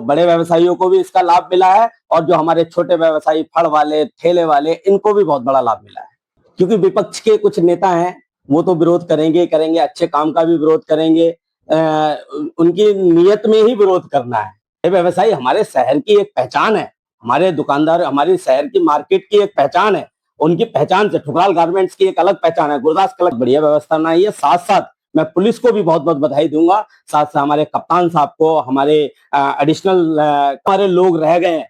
बड़े व्यवसायियों को भी इसका लाभ मिला है और जो हमारे छोटे व्यवसायी फड़ वाले, ठेले वाले, इनको भी बहुत बड़ा लाभ मिला है। क्योंकि विपक्ष के कुछ नेता हैं, वो तो विरोध करेंगे ही करेंगे, अच्छे काम का भी विरोध करेंगे। उनकी नीयत में ही विरोध करना है। ये व्यवसायी हमारे शहर की एक पहचान है, हमारे दुकानदार हमारी शहर की मार्केट की एक पहचान है। उनकी पहचान से ठुकराल गारमेंट्स की एक अलग पहचान है। गुरदास कलक बढ़िया व्यवस्था बनाई है। साथ साथ मैं पुलिस को भी बहुत बहुत बधाई दूंगा, साथ साथ हमारे कप्तान साहब को, हमारे एडिशनल हमारे लोग रह गए हैं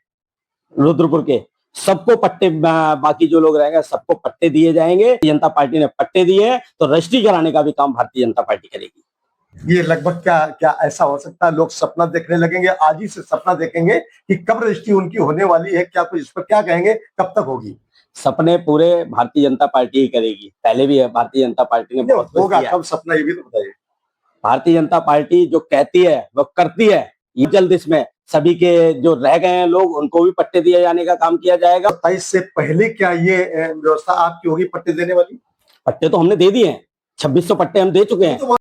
रुद्रपुर के, सबको पट्टे, बाकी जो लोग रहेंगे सबको पट्टे दिए जाएंगे। जनता पार्टी ने पट्टे दिए हैं तो रजिस्ट्री कराने का भी काम भारतीय जनता पार्टी करेगी। ये लगभग क्या क्या ऐसा हो सकता है, लोग सपना देखने लगेंगे, आज ही से सपना देखेंगे कि कब रजिस्ट्री उनकी होने वाली है? क्या कुछ इस पर क्या कहेंगे, कब तक होगी? सपने पूरे भारतीय जनता पार्टी ही करेगी। पहले भी भारतीय जनता पार्टी ने बहुत कुछ होगा, किया। कब सपना ये भी तो बताइए। भारतीय जनता पार्टी जो कहती है वो करती है। ये जल्द इसमें सभी के जो रह गए हैं लोग, उनको भी पट्टे दिए जाने का काम किया जाएगा। 27 से पहले क्या ये व्यवस्था आपकी होगी पट्टे देने वाली? पट्टे तो हमने दे दिए हैं, 2600 पट्टे हम दे चुके हैं।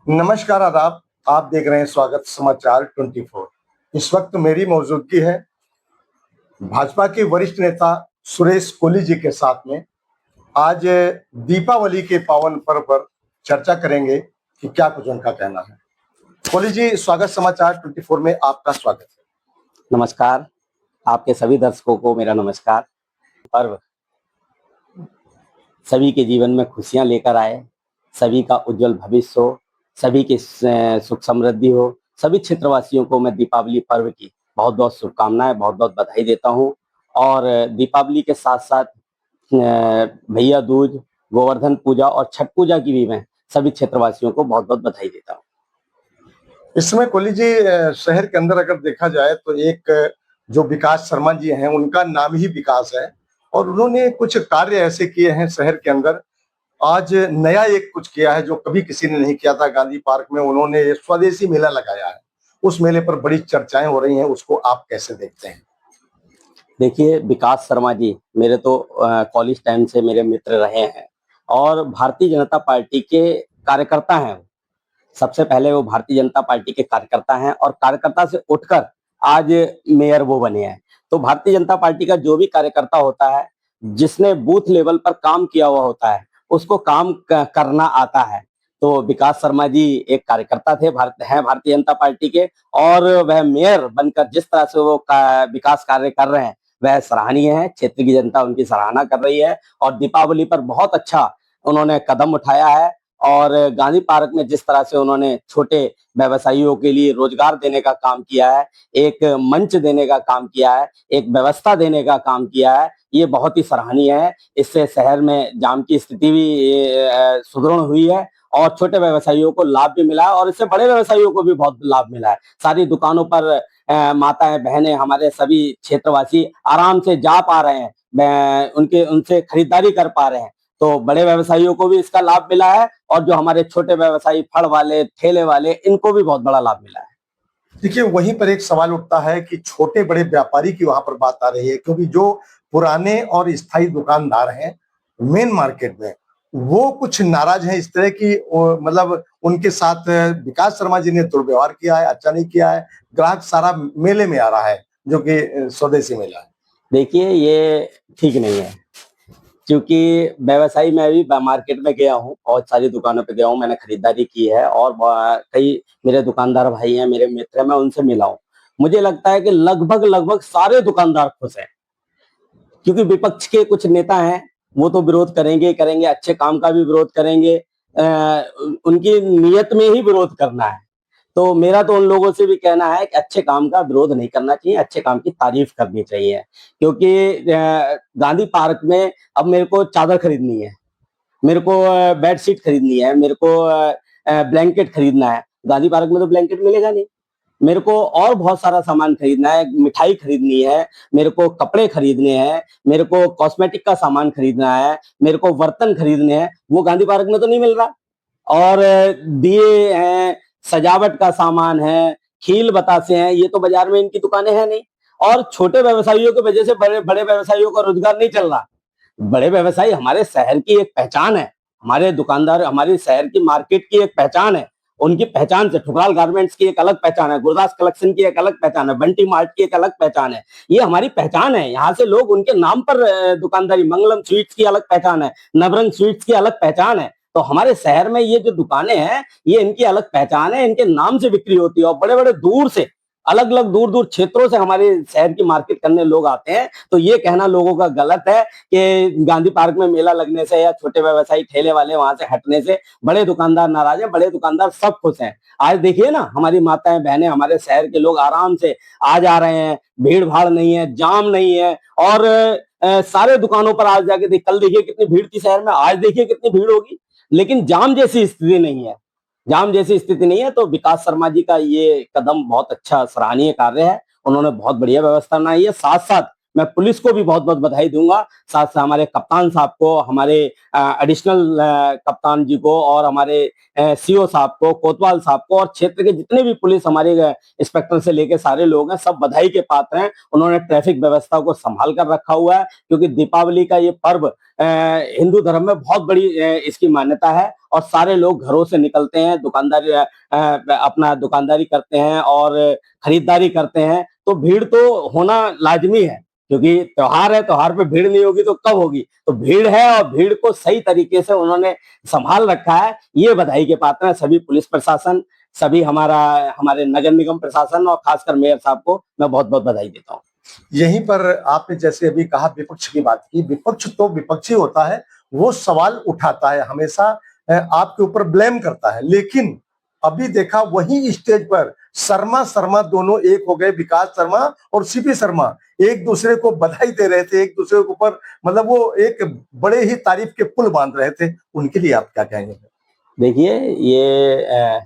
नमस्कार, आदाब, आप देख रहे हैं स्वागत समाचार 24। इस वक्त मेरी मौजूदगी है भाजपा के वरिष्ठ नेता सुरेश कोली जी के साथ में। आज दीपावली के पावन पर्व पर चर्चा करेंगे कि क्या कुछ उनका कहना है। कोली जी, स्वागत समाचार 24 में आपका स्वागत है। नमस्कार, आपके सभी दर्शकों को मेरा नमस्कार। पर्व सभी के जीवन में खुशियां लेकर आए, सभी का उज्जवल भविष्य हो, सभी की सुख समृद्धि हो। सभी क्षेत्रवासियों को मैं दीपावली पर्व की बहुत बहुत शुभकामनाएं, बहुत बहुत बधाई देता हूं। और दीपावली के साथ साथ भैया दूज, गोवर्धन पूजा और छठ पूजा की भी मैं सभी क्षेत्रवासियों को बहुत बहुत बधाई देता हूं। इस समय कोली जी, शहर के अंदर अगर देखा जाए तो एक जो विकास शर्मा जी हैं, उनका नाम ही विकास है और उन्होंने कुछ कार्य ऐसे किए हैं शहर के अंदर। आज नया एक कुछ किया है जो कभी किसी ने नहीं किया था। गांधी पार्क में उन्होंने स्वदेशी मेला लगाया है। उस मेले पर बड़ी चर्चाएं हो रही हैं, उसको आप कैसे देखते हैं? देखिए, विकास शर्मा जी मेरे तो कॉलेज टाइम से मेरे मित्र रहे हैं और भारतीय जनता पार्टी के कार्यकर्ता हैं। सबसे पहले वो भारतीय जनता पार्टी के कार्यकर्ता हैं और कार्यकर्ता से उठकर आज मेयर वो बने हैं। तो भारतीय जनता पार्टी का जो भी कार्यकर्ता होता है, जिसने बूथ लेवल पर काम किया हुआ होता है, उसको काम करना आता है। तो विकास शर्मा जी एक कार्यकर्ता थे, भारतीय जनता पार्टी के, और वह मेयर बनकर जिस तरह से वो विकास कार्य कर रहे हैं वह सराहनीय है। क्षेत्र की जनता उनकी सराहना कर रही है और दीपावली पर बहुत अच्छा उन्होंने कदम उठाया है। और गांधी पार्क में जिस तरह से उन्होंने छोटे व्यवसायियों के लिए रोजगार देने का काम किया है, एक मंच देने का काम किया है, एक व्यवस्था देने का काम किया है, ये बहुत ही सराहनीय है। इससे शहर में जाम की स्थिति भी सुदृढ़ हुई है और छोटे व्यवसायियों को लाभ भी मिला है और इससे बड़े व्यवसायियों को भी बहुत लाभ मिला है। सारी दुकानों पर माताएं, बहनें, हमारे सभी क्षेत्रवासी आराम से जा पा रहे हैं, उनसे खरीदारी कर पा रहे हैं। तो बड़े व्यवसायियों को भी इसका लाभ मिला है और जो हमारे छोटे व्यवसायी फड़ वाले, ठेले वाले, इनको भी बहुत बड़ा लाभ मिला है। देखिए, वहीं पर एक सवाल उठता है कि छोटे बड़े व्यापारी की वहां पर बात आ रही है, क्योंकि जो पुराने और स्थायी दुकानदार हैं मेन मार्केट में, वो कुछ नाराज हैं इस तरह की, मतलब उनके साथ विकास शर्मा जी ने दुर्व्यवहार किया है, अच्छा नहीं किया है। ग्राहक सारा मेले में आ रहा है जो कि स्वदेशी मेला है। देखिए, ये ठीक नहीं है, क्योंकि व्यवसायी मैं भी मार्केट में गया हूँ, बहुत सारी दुकानों पे गया हूँ, मैंने खरीदारी की है और कई मेरे दुकानदार भाई हैं, मेरे मित्र हैं, मैं उनसे मिला हूँ। मुझे लगता है कि लगभग लगभग सारे दुकानदार खुश हैं, क्योंकि विपक्ष के कुछ नेता हैं, वो तो विरोध करेंगे ही करेंगे, अच्छे काम का भी विरोध करेंगे। उनकी नीयत में ही विरोध करना है। तो मेरा तो उन लोगों से भी कहना है कि अच्छे काम का विरोध नहीं करना चाहिए, अच्छे काम की तारीफ करनी चाहिए। क्योंकि गांधी पार्क में अब मेरे को चादर खरीदनी है, मेरे को बेडशीट खरीदनी है, मेरे को ब्लैंकेट खरीदना है। गांधी पार्क में तो ब्लैंकेट मिलेगा नहीं। मेरे को और बहुत सारा सामान खरीदना है, मिठाई खरीदनी है, मेरे को कपड़े खरीदने हैं, मेरे को कॉस्मेटिक का सामान खरीदना है, मेरे को बर्तन खरीदने हैं, वो गांधी पार्क में तो नहीं मिल रहा। और दिए हैं, सजावट का सामान है, खील बतासे हैं, ये तो बाजार में इनकी दुकानें हैं नहीं। और छोटे व्यवसायियों की वजह से बड़े बड़े व्यवसायियों का रोजगार नहीं चल रहा। बड़े व्यवसायी हमारे शहर की एक पहचान है, हमारे दुकानदार हमारे शहर की मार्केट की एक पहचान है। उनकी पहचान से ठुकराल गारमेंट्स की एक अलग पहचान है, गुरदास कलेक्शन की एक अलग पहचान है, बंटी मार्ट की एक अलग पहचान है। ये हमारी पहचान है। यहाँ से लोग उनके नाम पर दुकानदारी, मंगलम स्वीट्स की अलग पहचान है, नवरंग स्वीट्स की अलग पहचान है। तो हमारे शहर में ये जो दुकानें हैं, ये इनकी अलग पहचान है, इनके नाम से बिक्री होती है और बड़े-बड़े दूर से, अलग-अलग दूर-दूर क्षेत्रों से हमारे शहर की मार्केट करने लोग आते हैं। तो ये कहना लोगों का गलत है कि गांधी पार्क में मेला लगने से या छोटे व्यवसायी ठेले वाले वहां से हटने से बड़े दुकानदार नाराज हैं। बड़े दुकानदार सब खुश हैं। आज देखिए ना, हमारी माताएं बहनें, हमारे शहर के लोग आराम से आ जा रहे हैं, भीड़ भाड़ नहीं है, जाम नहीं है। और सारे दुकानों पर आज जाके कल देखिए कितनी भीड़ थी शहर में, आज देखिए कितनी भीड़ होगी। लेकिन जाम जैसी स्थिति नहीं है, जाम जैसी स्थिति नहीं है। तो विकास शर्मा जी का ये कदम बहुत अच्छा सराहनीय कार्य है। उन्होंने बहुत बढ़िया व्यवस्था बनाई है। साथ साथ मैं पुलिस को भी बहुत बहुत बधाई दूंगा, साथ साथ हमारे कप्तान साहब को, हमारे एडिशनल कप्तान जी को, और हमारे सीओ साहब को, कोतवाल साहब को, और क्षेत्र के जितने भी पुलिस हमारे इंस्पेक्टर से लेके सारे लोग हैं, सब बधाई के पात्र हैं। उन्होंने ट्रैफिक व्यवस्था को संभाल कर रखा हुआ है, क्योंकि दीपावली का ये पर्व हिंदू धर्म में बहुत बड़ी इसकी मान्यता है। और सारे लोग घरों से निकलते हैं, दुकानदारी अपना दुकानदारी करते हैं और खरीदारी करते हैं। तो भीड़ तो होना लाजमी है, क्योंकि त्योहार है, त्योहार पे भीड़ नहीं होगी तो कब होगी। तो भीड़ है और भीड़ को सही तरीके से उन्होंने संभाल रखा है। ये बधाई के पात्र हैं सभी पुलिस प्रशासन, सभी हमारे नगर निगम प्रशासन, और खासकर मेयर साहब को मैं बहुत बहुत बधाई देता हूँ। यहीं पर आपने जैसे अभी कहा विपक्ष की बात की, विपक्ष तो विपक्षी होता है, वो सवाल उठाता है, हमेशा आपके ऊपर ब्लेम करता है। लेकिन अभी देखा वही स्टेज पर शर्मा शर्मा दोनों एक हो गए, विकास शर्मा और सीपी शर्मा एक दूसरे को बधाई दे रहे थे, एक दूसरे के ऊपर मतलब वो एक बड़े ही तारीफ के पुल बांध रहे थे। उनके लिए आप क्या कहेंगे? देखिए, ये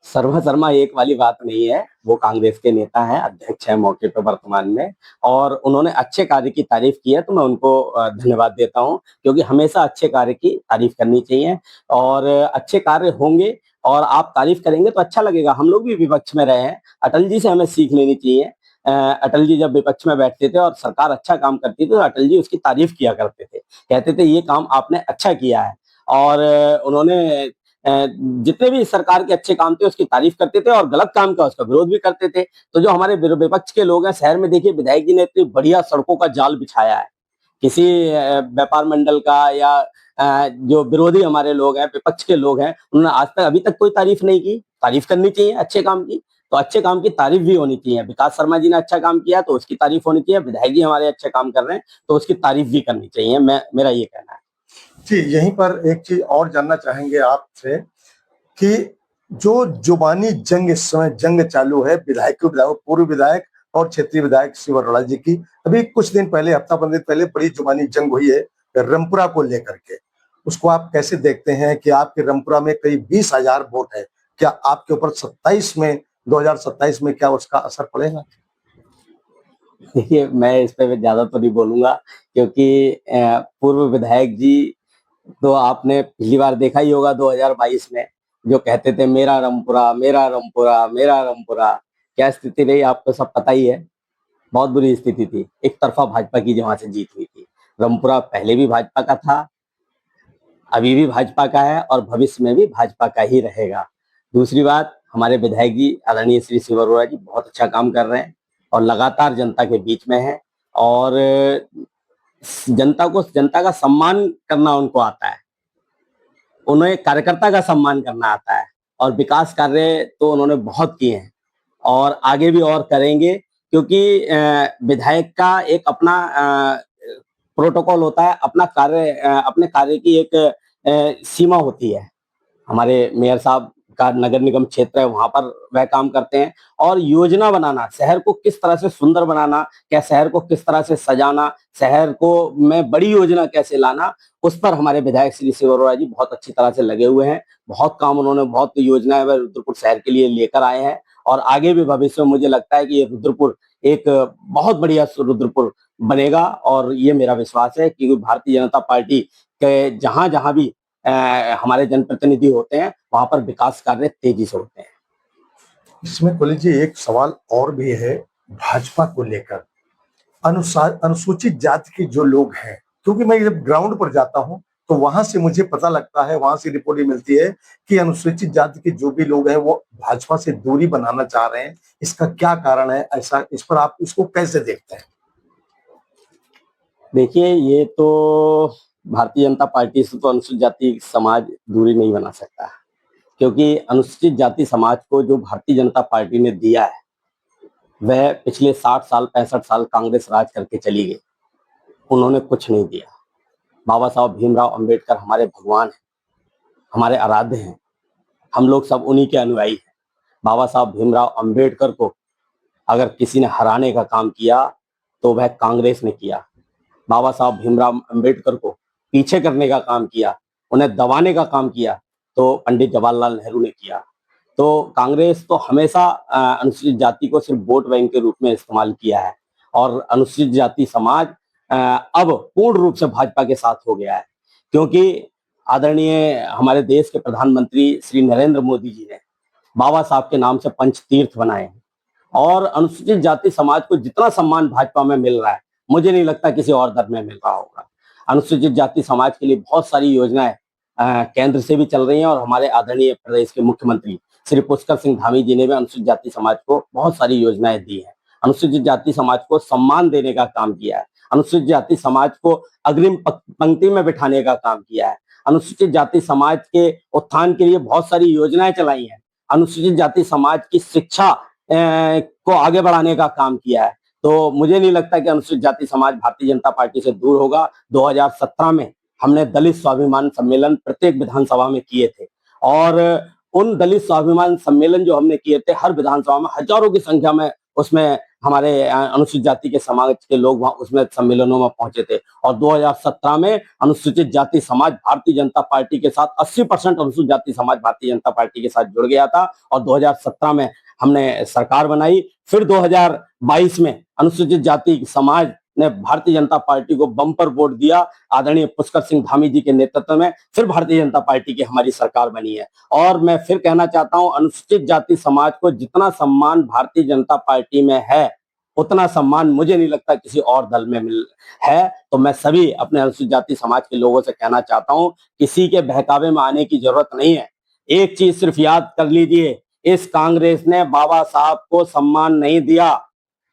शर्मा शर्मा एक वाली बात नहीं है। वो कांग्रेस के नेता हैं, अध्यक्ष हैं मौके पे वर्तमान में, और उन्होंने अच्छे कार्य की तारीफ की है, तो मैं उनको धन्यवाद देता हूँ, क्योंकि हमेशा अच्छे कार्य की तारीफ करनी चाहिए। और अच्छे कार्य होंगे और आप तारीफ करेंगे तो अच्छा लगेगा। हम लोग भी विपक्ष में रहे हैं, अटल जी से हमें सीख लेनी चाहिए। अटल जी जब विपक्ष में बैठते थे और सरकार अच्छा काम करती थी, तो अटल जी उसकी तारीफ किया करते थे, कहते थे ये काम आपने अच्छा किया है। और उन्होंने जितने भी सरकार के अच्छे काम थे उसकी तारीफ करते थे, और गलत काम का उसका विरोध भी करते थे। तो जो हमारे विपक्ष के लोग हैं शहर में, देखिए विधायक जी ने इतनी बढ़िया सड़कों का जाल बिछाया है। किसी व्यापार मंडल का या जो विरोधी हमारे लोग हैं, विपक्ष के लोग हैं, उन्होंने आज तक अभी तक कोई तारीफ नहीं की। तारीफ करनी चाहिए अच्छे काम की, तो अच्छे काम की तारीफ भी होनी चाहिए। विकास शर्मा जी ने अच्छा काम किया तो उसकी तारीफ होनी चाहिए, विधायक जी हमारे अच्छे काम कर रहे हैं तो उसकी तारीफ भी करनी चाहिए। मेरा ये कहना है। जी, यहीं पर एक चीज और जानना चाहेंगे आपसे कि जो जुबानी जंग इस समय जंग चालू है विधायक, पूर्व विधायक और क्षेत्रीय विधायक शिव अरोड़ा जी की, अभी कुछ दिन पहले, हफ्ता 15 दिन पहले बड़ी जुबानी जंग हुई है रामपुरा को लेकर के। उसको आप कैसे देखते हैं कि आपके रामपुरा में करीब 20,000 वोट है, क्या आपके ऊपर 2027 में क्या उसका असर पड़ेगा? देखिए, मैं इस पे ज्यादा तो नहीं बोलूंगा, क्योंकि पूर्व विधायक जी, तो आपने पिछली बार देखा ही होगा 2022 में, जो कहते थे मेरा रामपुरा, मेरा रामपुरा, मेरा रामपुरा। क्या स्थिति रही आपको सब पता ही है। बहुत बुरी स्थिति थी, एक तरफा भाजपा की जो वहां से जीत हुई थी। रामपुरा पहले भी भाजपा का था, अभी भी भाजपा का है, और भविष्य में भी भाजपा का ही रहेगा। दूसरी बात, हमारे विधायक जी आदरणीय श्री शिव अरोड़ा जी बहुत अच्छा काम कर रहे हैं, और लगातार जनता के बीच में है, और जनता का सम्मान करना उनको आता है। उन्हें कार्यकर्ता का सम्मान करना आता है, और विकास कार्य तो उन्होंने बहुत किए हैं और आगे भी और करेंगे, क्योंकि विधायक का एक अपना प्रोटोकॉल होता है, अपना कार्य, अपने कार्य की एक सीमा होती है। हमारे मेयर साहब का नगर निगम क्षेत्र है, वहां पर वह काम करते हैं, और योजना बनाना, शहर को किस तरह से सुंदर बनाना, क्या शहर को किस तरह से सजाना, शहर को में बड़ी योजना कैसे लाना, उस पर हमारे विधायक श्री शिव अरोड़ा जी बहुत अच्छी तरह से लगे हुए हैं। बहुत काम उन्होंने, बहुत योजनाएं वह रुद्रपुर शहर के लिए लेकर आए हैं, और आगे भी भविष्य में मुझे लगता है कि ये रुद्रपुर एक बहुत बढ़िया रुद्रपुर बनेगा, और ये मेरा विश्वास है, क्योंकि भारतीय जनता पार्टी के जहां जहां भी हमारे जनप्रतिनिधि होते हैं, वहां पर विकास कार्य तेजी से होते हैं। इसमें कॉलेज जी एक सवाल और भी है भाजपा को लेकर, अनुसूचित जाति के जो लोग हैं, क्योंकि मैं जब ग्राउंड पर जाता हूं तो वहां से मुझे पता लगता है, वहां से रिपोर्ट ये मिलती है कि अनुसूचित जाति के जो भी लोग हैं वो भाजपा से दूरी बनाना चाह रहे हैं। इसका क्या कारण है? ऐसा इस पर आप इसको कैसे देखते हैं? देखिए, ये तो भारतीय जनता पार्टी से तो अनुसूचित जाति समाज दूरी नहीं बना सकता, क्योंकि अनुसूचित जाति समाज को जो भारतीय जनता पार्टी ने दिया है, वह पिछले 60 साल 65 साल कांग्रेस राज करके चली गई, उन्होंने कुछ नहीं दिया। बाबा साहब भीमराव अंबेडकर हमारे भगवान हैं, हमारे आराध्य हैं, हम लोग सब उन्हीं के अनुयायी हैं। बाबा साहब भीमराव अंबेडकर को अगर किसी ने हराने का काम किया तो वह कांग्रेस ने किया। बाबा साहब भीमराव अंबेडकर को पीछे करने का काम किया, उन्हें दबाने का काम किया तो पंडित जवाहरलाल नेहरू ने किया। तो कांग्रेस तो हमेशा अनुसूचित जाति को सिर्फ वोट बैंक के रूप में इस्तेमाल किया है, और अनुसूचित जाति समाज अब पूर्ण रूप से भाजपा के साथ हो गया है, क्योंकि आदरणीय हमारे देश के प्रधानमंत्री श्री नरेंद्र मोदी जी ने बाबा साहब के नाम से पंच तीर्थ बनाए हैं, और अनुसूचित जाति समाज को जितना सम्मान भाजपा में मिल रहा है, मुझे नहीं लगता किसी और धर्म में मिल रहा होगा। अनुसूचित जाति समाज के लिए बहुत सारी योजनाएं केंद्र से भी चल रही हैं, और हमारे आदरणीय प्रदेश के मुख्यमंत्री श्री पुष्कर सिंह धामी जी ने भी अनुसूचित जाति समाज को बहुत सारी योजनाएं दी हैं। अनुसूचित जाति समाज को सम्मान देने का काम किया है, अनुसूचित जाति समाज को अग्रिम पंक्ति में बिठाने का काम किया है, अनुसूचित जाति समाज के उत्थान के लिए बहुत सारी योजनाएं चलाई हैं, अनुसूचित जाति समाज की शिक्षा को आगे बढ़ाने का काम किया है। तो मुझे नहीं लगता कि अनुसूचित जाति समाज भारतीय जनता पार्टी से दूर होगा। 2017 में हमने दलित स्वाभिमान सम्मेलन प्रत्येक विधानसभा में किए थे, और उन दलित स्वाभिमान सम्मेलन जो हमने किए थे, हर विधानसभा में हजारों की संख्या में उसमें हमारे अनुसूचित जाति के समाज के लोग वहां उसमें सम्मेलनों में पहुंचे थे। और 2017 में अनुसूचित जाति समाज भारतीय जनता पार्टी के साथ 80% अनुसूचित जाति समाज भारतीय जनता पार्टी के साथ जुड़ गया था, और 2017 में हमने सरकार बनाई। फिर 2022 में अनुसूचित जाति समाज ने भारतीय जनता पार्टी को बम्पर वोट दिया, आदरणीय पुष्कर सिंह धामी जी के नेतृत्व में फिर भारतीय जनता पार्टी की हमारी सरकार बनी है। और मैं फिर कहना चाहता हूं, अनुसूचित जाति समाज को जितना सम्मान भारतीय जनता पार्टी में है, उतना सम्मान मुझे नहीं लगता किसी और दल में मिल है। तो मैं सभी अपने अनुसूचित जाति समाज के लोगों से कहना चाहता हूं, किसी के बहकावे में आने की जरूरत नहीं है। एक चीज सिर्फ याद कर लीजिए, इस कांग्रेस ने बाबा साहब को सम्मान नहीं दिया,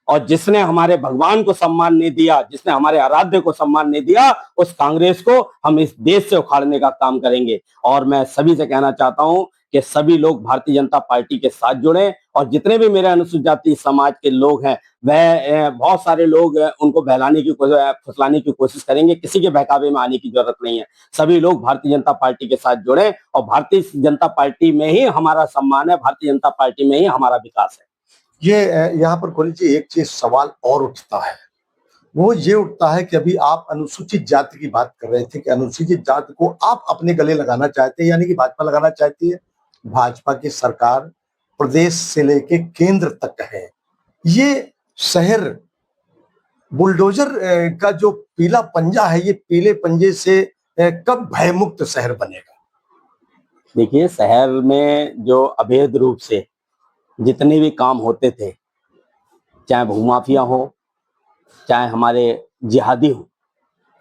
और जिसने हमारे भगवान को सम्मान नहीं दिया, जिसने हमारे आराध्य को सम्मान नहीं दिया, उस कांग्रेस को हम इस देश से उखाड़ने का काम करेंगे। और मैं सभी से कहना चाहता हूं कि सभी लोग भारतीय जनता पार्टी के साथ जुड़े, और जितने भी मेरे अनुसूचित जाति समाज के लोग हैं, वह बहुत सारे लोग उनको बहलाने की फुसलाने की कोशिश करेंगे, किसी के बहकावे में आने की जरूरत नहीं है। सभी लोग भारतीय जनता पार्टी के साथ जुड़े, और भारतीय जनता पार्टी में ही हमारा सम्मान है, भारतीय जनता पार्टी में ही हमारा विकास है। ये यहाँ पर खोली जी एक चीज सवाल और उठता है, वो ये उठता है कि अभी आप अनुसूचित जाति की बात कर रहे थे कि अनुसूचित जाति को आप अपने गले लगाना चाहते हैं, यानी कि भाजपा लगाना चाहती है। भाजपा की सरकार प्रदेश से लेके केंद्र तक है। ये शहर बुलडोजर का जो पीला पंजा है, ये पीले पंजे से कब भयमुक्त शहर बनेगा? देखिए, शहर में जो अवैध रूप से जितने भी काम होते थे, चाहे भूमाफिया हो, चाहे हमारे जिहादी हो,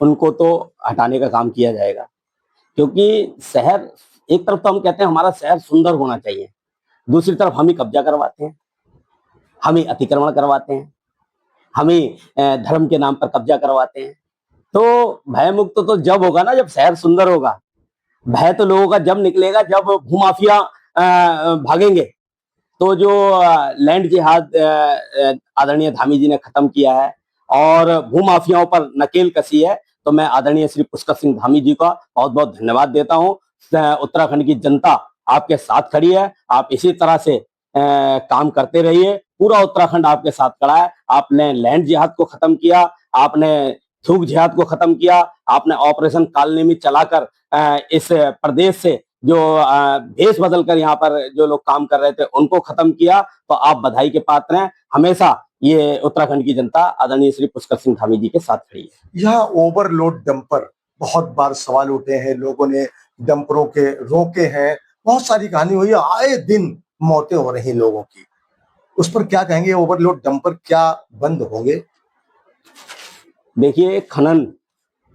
उनको तो हटाने का काम किया जाएगा। क्योंकि शहर, एक तरफ तो हम कहते हैं हमारा शहर सुंदर होना चाहिए, दूसरी तरफ हम ही कब्जा करवाते हैं, हम ही अतिक्रमण करवाते हैं, हम ही धर्म के नाम पर कब्जा करवाते हैं। तो भयमुक्त तो जब होगा ना, जब शहर सुंदर होगा। भय तो लोगों का जब निकलेगा जब भूमाफिया भागेंगे। तो जो लैंड जिहाद आदरणीय धामी जी ने खत्म किया है, और भूमाफियाओं पर नकेल कसी है, तो मैं आदरणीय श्री पुष्कर सिंह धामी जी का बहुत बहुत धन्यवाद देता हूं। उत्तराखंड की जनता आपके साथ खड़ी है, आप इसी तरह से काम करते रहिए। पूरा उत्तराखंड आपके साथ खड़ा है। आपने लैंड जिहाद को खत्म किया, आपने थूक जिहाद को खत्म किया, आपने ऑपरेशन कालनेमी चलाकर इस प्रदेश से जो भेष बदल कर यहाँ पर जो लोग काम कर रहे थे उनको खत्म किया। तो आप बधाई के पात्र हैं। हमेशा ये उत्तराखंड की जनता आदरणीय श्री पुष्कर सिंह धामी जी के साथ खड़ी है। यह ओवरलोड डंपर, बहुत बार सवाल उठे हैं, लोगों ने डंपरों के रोके हैं, बहुत सारी कहानी हुई है, आए दिन मौतें हो रही लोगों की। उस पर क्या कहेंगे? ओवरलोड डंपर क्या बंद होंगे? देखिए, खनन,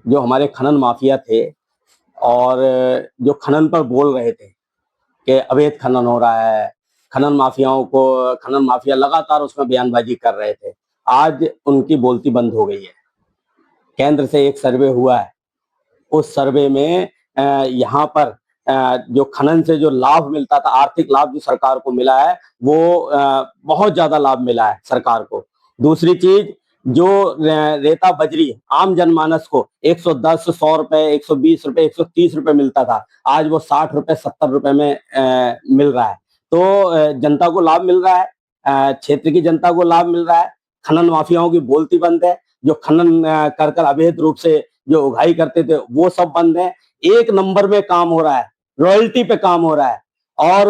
जो हमारे खनन माफिया थे, और जो खनन पर बोल रहे थे कि अवैध खनन हो रहा है, खनन माफिया लगातार उसमें बयानबाजी कर रहे थे, आज उनकी बोलती बंद हो गई है। केंद्र से एक सर्वे हुआ है, उस सर्वे में यहाँ पर जो खनन से जो लाभ मिलता था, आर्थिक लाभ जो सरकार को मिला है, वो बहुत ज्यादा लाभ मिला है सरकार को। दूसरी चीज, जो रेता बजरी आम जनमानस को 110, 100 रुपए, 120 रुपए, 130 रुपए मिलता था, आज वो 60 रुपए, 70 रुपए में मिल रहा है। तो जनता को लाभ मिल रहा है, क्षेत्र की जनता को लाभ मिल रहा है। खनन माफियाओं की बोलती बंद है, जो खनन कर कर अवैध रूप से जो उगाही करते थे वो सब बंद है। एक नंबर में काम हो रहा है, रॉयल्टी पे काम हो रहा है। और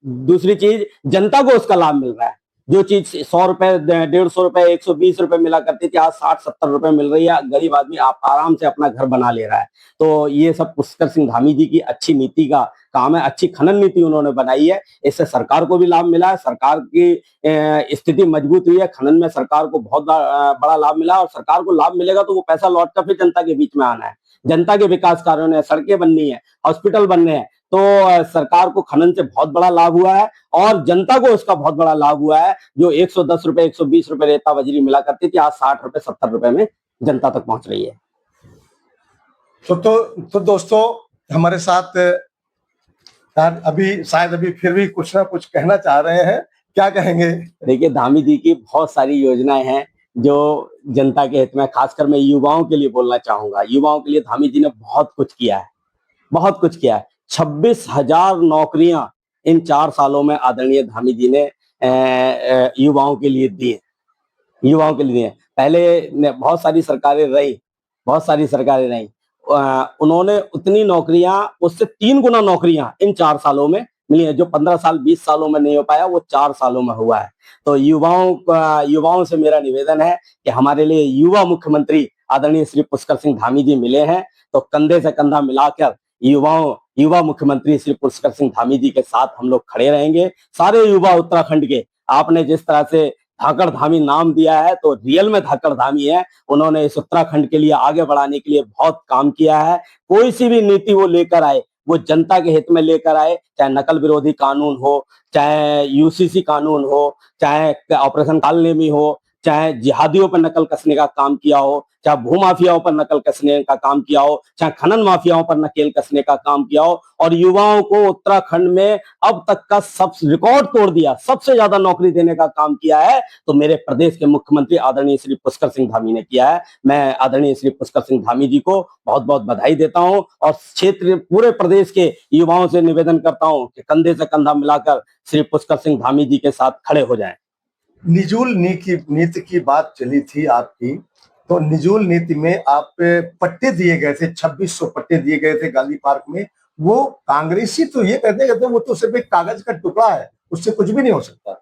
दूसरी चीज, जनता को उसका लाभ मिल रहा है। जो चीज 100 रुपए, 150 रुपए, 120 रुपए मिला करती थी, आज 60-70 रुपए मिल रही है। गरीब आदमी आप आराम से अपना घर बना ले रहा है। तो ये सब पुष्कर सिंह धामी जी की अच्छी नीति का काम है, अच्छी खनन नीति उन्होंने बनाई है। इससे सरकार को भी लाभ मिला है, सरकार की स्थिति मजबूत हुई है। खनन में सरकार को बहुत बड़ा लाभ मिला, और सरकार को लाभ मिलेगा तो वो पैसा लौट कर फिर जनता के बीच में आना है। जनता के विकास कार्यों ने, सड़कें बननी है, हॉस्पिटल बनने हैं, तो सरकार को खनन से बहुत बड़ा लाभ हुआ है, और जनता को उसका बहुत बड़ा लाभ हुआ है। जो 110 रुपए, 120 रुपए रेता बजरी मिला करती थी, आज 60 रुपए, 70 रुपए में जनता तक पहुंच रही है। तो दोस्तों, हमारे साथ अभी फिर भी कुछ ना कुछ कहना चाह रहे हैं, क्या कहेंगे? देखिए, धामी जी की बहुत सारी योजनाएं हैं जो जनता के हित में, खासकर मैं युवाओं के लिए बोलना चाहूंगा। युवाओं के लिए धामी जी ने बहुत कुछ किया है, बहुत कुछ किया है। 26,000 नौकरियां इन 4 सालों में आदरणीय धामी जी ने युवाओं के लिए दी है, युवाओं के लिए। पहले बहुत सारी सरकारें रही, बहुत सारी सरकारें रही, उन्होंने उतनी नौकरियां, उससे 3 गुना नौकरियां इन 4 सालों में मिली है। जो 15 साल 20 सालों में नहीं हो पाया, वो 4 सालों में हुआ है। तो युवाओं से मेरा निवेदन है कि हमारे लिए युवा मुख्यमंत्री आदरणीय श्री पुष्कर सिंह धामी जी मिले हैं, तो कंधे से कंधा मिलाकर युवा मुख्यमंत्री श्री पुष्कर सिंह धामी जी के साथ हम लोग खड़े रहेंगे। सारे युवा उत्तराखंड के, आपने जिस तरह से धाकड़ धामी नाम दिया है, तो रियल में धाकड़ धामी है। उन्होंने इस उत्तराखंड के लिए आगे बढ़ाने के लिए बहुत काम किया है। कोई सी भी नीति वो लेकर आए, वो जनता के हित में लेकर आए, चाहे नकल विरोधी कानून हो, चाहे यूसीसी कानून हो, चाहे ऑपरेशन कालनेमी हो, चाहे जिहादियों पर नकल कसने का काम किया हो, चाहे भूमाफियाओं पर नकल कसने का काम किया हो, चाहे खनन माफियाओं पर नकेल कसने का काम किया हो, और युवाओं को उत्तराखंड में अब तक का सब रिकॉर्ड तोड़ दिया, सबसे ज्यादा नौकरी देने का काम किया है, तो मेरे प्रदेश के मुख्यमंत्री आदरणीय श्री पुष्कर सिंह धामी ने किया है। मैं आदरणीय श्री पुष्कर सिंह धामी जी को बहुत बहुत बधाई देता हूं, और क्षेत्र पूरे प्रदेश के युवाओं से निवेदन करता हूं कि कंधे से कंधा मिलाकर श्री पुष्कर सिंह धामी जी के साथ खड़े हो जाएं। निजूल नीति की बात चली थी आपकी, तो निजूल नीति में आप पट्टे दिए गए थे, 2600 पट्टे दिए गए थे गांधी पार्क में। वो कांग्रेसी तो ये कहते हैं वो तो सिर्फ एक कागज का टुकड़ा है, उससे कुछ भी नहीं हो सकता।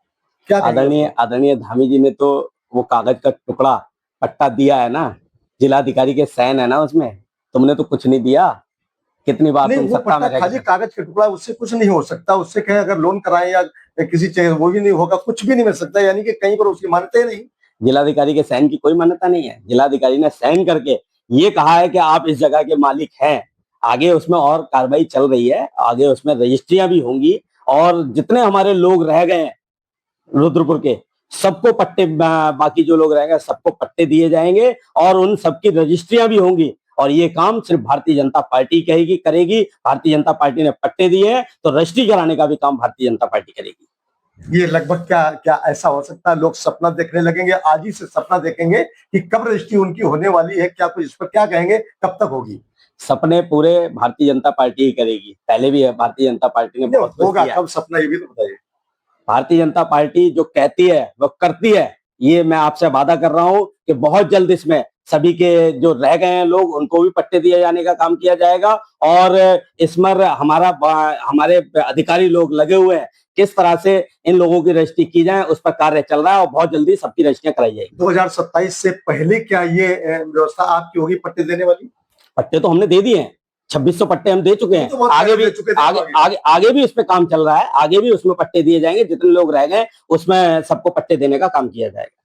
क्या आदरणीय धामी जी ने तो वो कागज का टुकड़ा पट्टा दिया है ना, जिलाधिकारी के साइन है ना उसमें। तुमने तो कुछ नहीं दिया, कितनी बार तुम सत्ता में रह खाली कागज का टुकड़ा, उससे कुछ नहीं हो सकता। उससे कहें अगर लोन कराएं या किसी चीज, वो भी नहीं होगा, कुछ भी नहीं मिल सकता। यानी कि कहीं पर उसकी मान्यता ही नहीं। जिलाधिकारी के साइन की कोई मान्यता नहीं है। जिलाधिकारी ने साइन करके ये कहा है कि आप इस जगह के मालिक हैं। आगे उसमें और कार्रवाई चल रही है, आगे उसमें रजिस्ट्रियां भी होंगी, और जितने हमारे लोग रह गए हैं रुद्रपुर के, सबको पट्टे, बाकी जो लोग रह गए सबको पट्टे दिए जाएंगे, और उन सबकी रजिस्ट्रियां भी होंगी। और ये काम सिर्फ भारतीय जनता पार्टी करेगी। भारतीय जनता पार्टी ने पट्टे दिए हैं, तो रजिस्ट्री कराने का भी काम भारतीय जनता पार्टी करेगी। ये लगभग क्या ऐसा हो सकता है, लोग सपना देखने लगेंगे, आज ही से सपना देखेंगे कि कब रजिस्ट्री उनकी होने वाली है? क्या कुछ इस पर क्या कहेंगे, कब तक होगी? सपने पूरे भारतीय जनता पार्टी ही करेगी। पहले भी भारतीय जनता पार्टी ने बहुत कुछ होगा, कब सपना, ये भी तो बताइए। भारतीय जनता पार्टी जो कहती है वो करती है। ये मैं आपसे वादा कर रहा हूं कि बहुत जल्द इसमें सभी के जो रह गए हैं लोग, उनको भी पट्टे दिए जाने का काम किया जाएगा। और इसमें हमारे अधिकारी लोग लगे हुए हैं, किस तरह से इन लोगों की रजिस्ट्री की जाए उस पर कार्य चल रहा है, और बहुत जल्दी सबकी रजिस्ट्रियां कराई जाएगी। 2027 से पहले क्या ये व्यवस्था आपकी होगी पट्टे देने वाली? पट्टे तो हमने दे दिए हैं, 2600 पट्टे हम दे चुके हैं। तो आगे भी इस पे काम चल रहा है, आगे भी उसमें पट्टे दिए जाएंगे। जितने लोग रह गए उसमें सबको पट्टे देने का काम किया जाएगा।